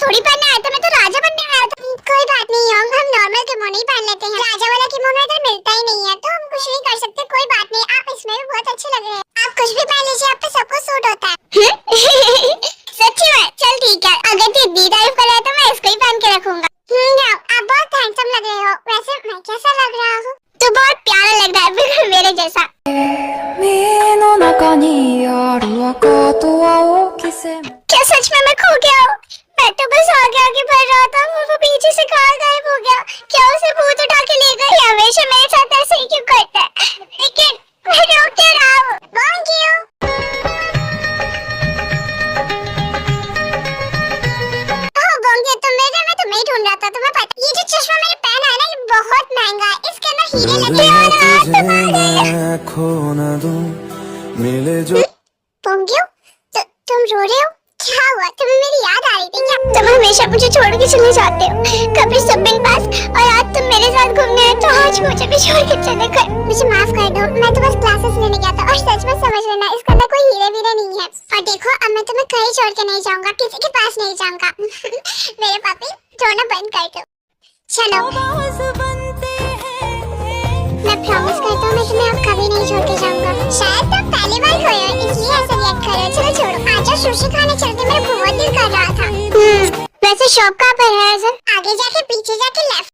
थोड़ी पहनने आया था, मैं तो राजा बनने आया था। कोई बात नहीं योंग, हम नॉर्मल किमोनो ही पहन लेते हैं। राजा वाला किमोनो इधर मिलता ही नहीं है, तो हम कुछ नहीं कर सकते। कोई बात नहीं, आप इसमें भी बहुत अच्छे लग रहे हैं। आप कुछ भी पहन लीजिए, आप पे सबको सूट होता है। सच्ची में? चल ठीक है, अगर तू इतनी तारीफ कर रहा है तो मैं इसको ही पहन के रखूंगा। आप बहुत हैंडसम लग रहे हो। वैसे मैं कैसा लग रहा हूँ? तू बहुत प्यारा लग रहा है, बिल्कुल मेरे जैसा। क्या सच में मैं खो गया हूँ? मैं तो बस आगे आगे बढ़ रहा था, वो पीछे से कहाँ गायब हो गया? क्या उसे भूत उठा के ले गए? हमेशा मेरे साथ ऐसे ही क्यों करता है? लेकिन मैं रोक क्यों रहा हूँ? Thank you। ओह बोंगे, तुम मिल गए? मैं तुम्हें ही ढूंढ रहा था। तुम्हें पता ये जो चश्मा मैंने पहना है ना, ये बहुत महंगा है। इसके अंदर हीरे लगे हैं। खो ना दूं मिले जो। बोंगे, तुम रो रहे हो? क्या हुआ? तुम्हें मेरी याद आ रही थी क्या? तुम हमेशा मुझे छोड़ के चले जाते हो, कभी सुबिन पास, और आज तुम मेरे साथ घूमने आए तो आज मुझे भी छोड़ के चले गए। मुझे माफ कर दो, मैं तो बस क्लासेस लेने गया था। और सच में समझ लेना, इसके अंदर कोई हीरे वीरे नहीं है। और देखो, अब मैं तुम्हें कहीं छोड़ के नहीं जाऊंगा, किसी के पास नहीं जाऊंगा। मेरे पापी, रोना बंद कर दो। चलो, मैं प्रॉमिस करता हूँ, मैं तुम्हें अब कभी नहीं छोड़ के जाऊंगा। शायद तुम पहली बार खोए हो, इसलिए ऐसा रिएक्ट कर रहे हो। चलो छोड़ो, आज सुशी खाने चलते, मेरा बहुत दिल कर रहा था। वैसे शॉप कहाँ पर है? सर आगे जाके, पीछे जाके, लेफ्ट।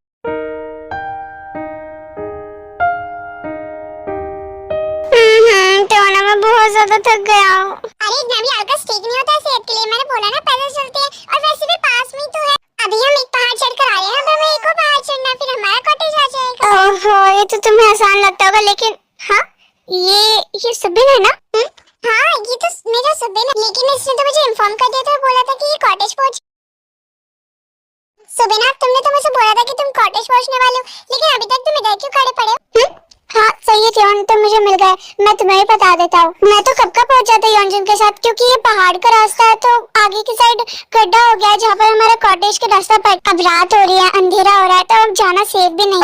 तो ना मैं बहुत ज्यादा थक गया हूँ। अरे इतना भी आलकस ठीक नहीं होता सेहत के लिए। मैंने बोला ना पैदल चलते हैं, और वैसे भी पास में तो है। अभी हम एक पहाड़ चढ़कर आ रहे हैं, हमें एक और पहाड़ चढ़ना, फिर हमारा कॉटेज आ जाएगा। ओहो, ये तो तुम्हें आसान लगता होगा, लेकिन हाँ, ये सुबिन है ना? हाँ, ये तो मेरा सुबिन है, लेकिन इसने तो मुझे इन्फॉर्म कर दिया था, बोला था कि ये कॉटेज पहुंच। सुबिन, तुमने तो मुझे बोला था कि तुम कॉटेज पहुंचने वाले हो, लेकिन अभी तक तुम इधर क्यों खड़े पड़े हो? हाँ सही है योन, तुम मुझे मिल गए। मैं तुम्हें बता देता हूँ, मैं तो कब का पहुंच जाता योनजन के साथ, क्योंकि ये पहाड़ का रास्ता है, तो आगे की साइड गड्ढा हो गया जहाँ पर हमारा कॉटेज के रास्ता पर। अब रात हो रही है, अंधेरा हो रहा है, तो अब जाना सेफ भी नहीं।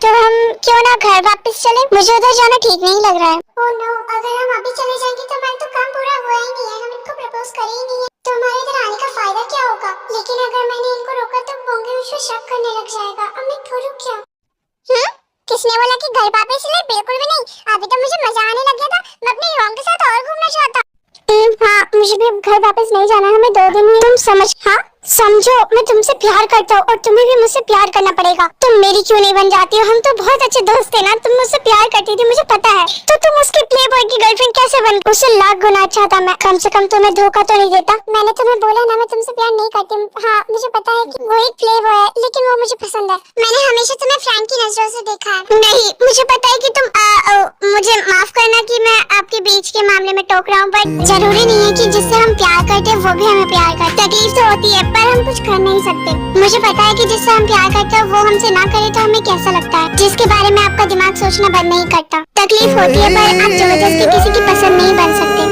तो हम क्यों ना घर वापस चले? मुझे उधर जाना ठीक नहीं लग रहा है। ओह नो, अगर हम अभी चले जाएंगे तो हमारा तो काम पूरा हुआ ही नहीं है, हम इनको प्रपोज कर ही नहीं है, तो हमारे इधर आने का फायदा क्या होगा? लेकिन अगर मैंने इनको रोका तो बोंगे मुझ पर शक करने लग जाएगा। अब मैं करूँ क्या? किसने बोला कि घर वापस चले? बिल्कुल भी नहीं। अभी तो मुझे मजा आने लग गया था, मैं अपने योंग के साथ और घूमना चाहता। हाँ, मुझे भी घर वापस नहीं जाना, हमें 2 दिन ही। तुम समझ, हाँ समझो, मैं तुमसे प्यार करता हूँ और तुम्हें भी मुझसे प्यार करना पड़ेगा। तुम मेरी क्यों नहीं बन जाती हो? हम तो बहुत अच्छे दोस्त थे ना, तुम मुझसे प्यार करती थी, मुझे पता है। तो तुम उसके प्लेबॉय की गर्लफ्रेंड कैसे बन? उससे लाख गुना अच्छा था मैं। कम से कम तुम्हें धोखा तो नहीं देता। मैंने तुम्हें बोला ना, मैं तुमसे प्यार नहीं करती। हाँ मुझे पता है कि वो एक प्लेबॉय है, लेकिन वो मुझे पसंद है। मैंने हमेशा तुम्हें फ्रेंड की नजरों से देखा है। नहीं, मुझे पता है कि तुम मुझे माफ करना कि मैं आपके बीच के मामले में टोक रहा हूँ, बट जरूरी नहीं है कि जिससे हम प्यार करते हैं वो भी हमें प्यार करे। तकलीफ तो होती है, पर हम कुछ कर नहीं सकते। मुझे पता है कि जिससे हम प्यार करते हैं वो हमसे ना करे तो हमें कैसा लगता है, जिसके बारे में आपका दिमाग सोचना बंद नहीं करता। तकलीफ होती है, पर आप जबरदस्ती किसी की पसंद नहीं बन सकते।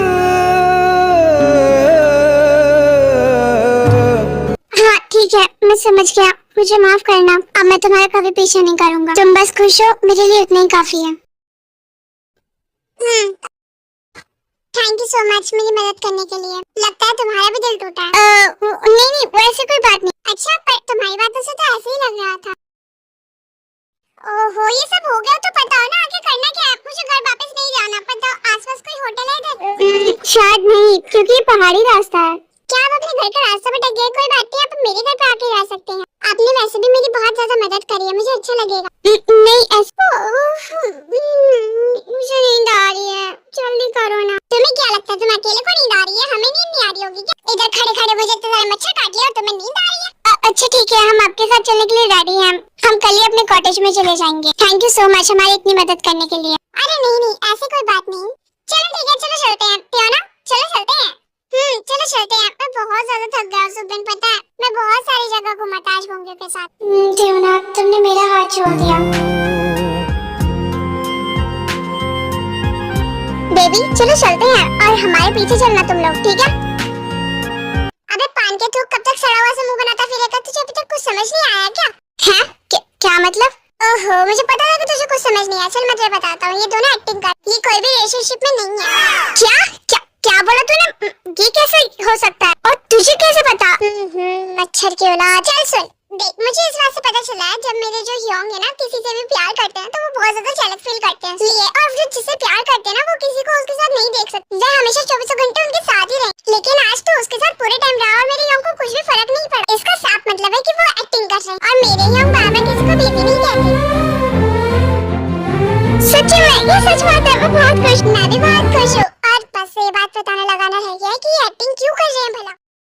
हाँ ठीक है, मैं समझ गया, मुझे माफ करना। अब मैं तुम्हारा कभी पीछे नहीं करूँगा। तुम बस खुश हो, मेरे लिए इतना ही काफी है। थैंक यू सो मच मेरी मदद करने के लिए। लगता है तुम्हारा भी दिल टूटा है। नहीं, वैसे कोई बात नहीं। अच्छा, पर तुम्हारी बातों से तो ऐसे ही लग रहा था। ओहो, ये सब हो गया तो बताओ ना आगे करना क्या है? मुझे घर वापस नहीं जाना। बताओ, आसपास कोई होटल है इधर? शायद नहीं, क्योंकि ये पहाड़ी रास्ता है। क्या आप अपने घर का रास्ता भटक गए? कोई बात नहीं, आप मेरे घर पे आके रह सकते हैं। आपने वैसे भी मेरी बहुत ज्यादा मदद करी है, मुझे अच्छा लगेगा। नहीं ऐसा, मुझे नींद आ रही है, जल्दी करो ना। तुम्हें क्या लगता है तुम अकेले को नींद आ रही है? हमें नींद नहीं आ रही होगी क्या? इधर खड़े खड़े मुझे तो सारे मच्छर काट लिया और तुम्हें नींद आ रही है? अच्छा ठीक है, हम आपके साथ चलने के लिए रेडी हैं। हम कल ही अपने कॉटेज में चले जाएंगे। थैंक यू सो मच हमारी इतनी मदद करने के लिए। अरे नहीं, ऐसी कोई बात नहीं। चलो ठीक है, चलो चलते हैं। पियोना, चलो चलते हैं। चलो चलते हैं। मैं बहुत ज्यादा थक गया सुबिन, पता है मैं बहुत सारी जगह घूमा था आज बोंगे के साथ। देवना, तुमने मेरा हाथ छोड़ दिया। बेबी चलो चलते हैं, और हमारे पीछे चलना तुम लोग, ठीक है? अबे पान के थूक, कब तक सड़ा हुआ सा मुंह बनाता फिरेगा? तुझे अभी तक कुछ समझ नहीं आया क्या? हैं? क्या मतलब? ओहो, मुझे पता था कि तुझे कुछ समझ नहीं आया। चल मैं तुझे बताता हूँ, ये दोनों एक्टिंग कर। ये कोई भी रिलेशनशिप में नहीं है। क्या बोला तूने? ये कैसे हो सकता है? और तुझे कैसे पता? मच्छर मच्छर की औलाद। चल सुन, देख मुझे इस बात से पता चला है जब मेरे जो ह्योंग है ना किसी से भी प्यार करते हैं तो वो बहुत ज्यादा जेलस फील करते हैं इसलिए, और जो जिससे प्यार करते हैं ना वो किसी को उसके साथ नहीं देख सकते, वह हमेशा 24 घंटे उनके साथ ही रहे। लेकिन आज तो उसके साथ पूरे टाइम रहा और मेरे ह्योंग को कुछ भी फर्क नहीं पड़ा। इसका साफ मतलब है कि वो एक्टिंग कर रहे हैं और मेरे ह्योंग बार-बार किसी को बेबी नहीं कहते। सच्ची में ये सच बात है, मैं बहुत खुश, मैं भी बहुत खुश हूँ। और बस ये बात बताने लगाना रह गया है कि ये एक्टिंग क्यों कर रहे हैं भला।